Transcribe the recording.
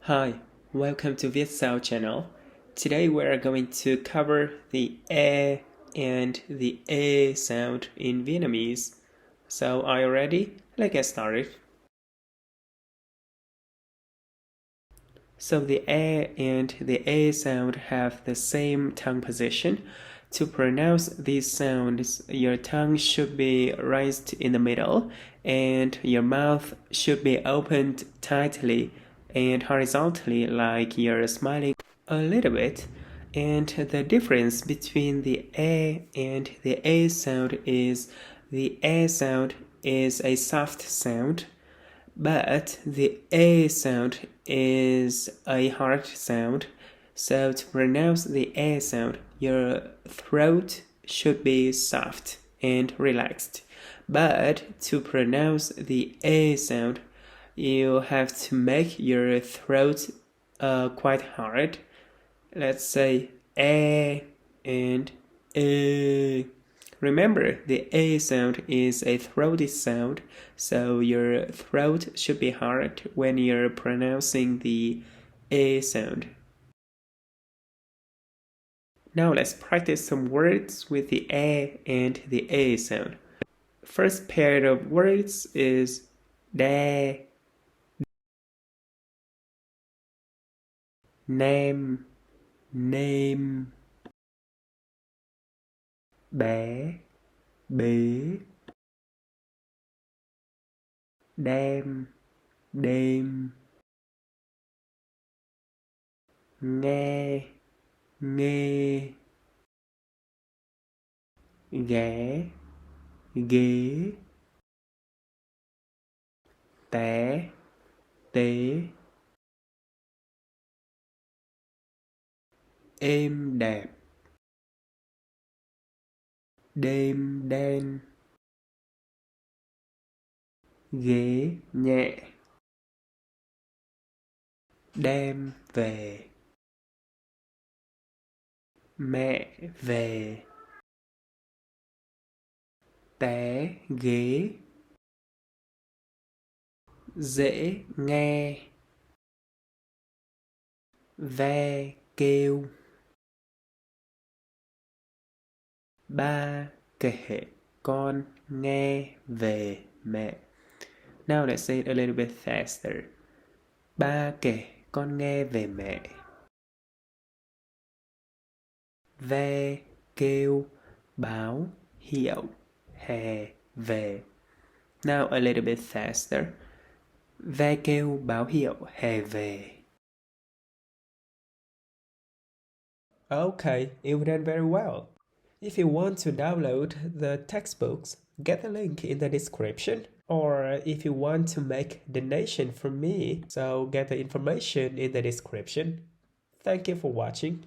Hi, welcome to Vietsound channel. Today we are going to cover the A and the A sound in Vietnamese. So are you ready? Let's get started. So the A and the A sound have the same tongue position. To pronounce these sounds, your tongue should be raised in the middle and your mouth should be opened tightly and horizontally like you're smiling a little bit. And the difference between the A and the A sound is the A sound is a soft sound, but the A sound is a hard sound. So to pronounce the A sound, your throat should be soft and relaxed. But to pronounce the A sound, you have to make your throat quite hard. Let's say A and A. Remember, the A sound is a throaty sound, so your throat should be hard when you're pronouncing the A sound. Now let's practice some words with the A and the A sound. First pair of words is đa, name, name, bé, bế, đêm, đêm, nghe, nghe, ghé, ghế, té, tế, êm đẹp, đêm đen, ghế nhẹ, đem về, mẹ về, té ghế, dễ nghe, ve kêu, ba kể con nghe về mẹ. Now let's say it a little bit faster. Ba kể con nghe về mẹ. Ve kêu báo hiệu hè về. Now a little bit faster. Ve kêu báo hiệu hè về. Okay, you've done very well. If you want to download the textbooks, get the link in the description. Or if you want to make donation from me, so get the information in the description. Thank you for watching.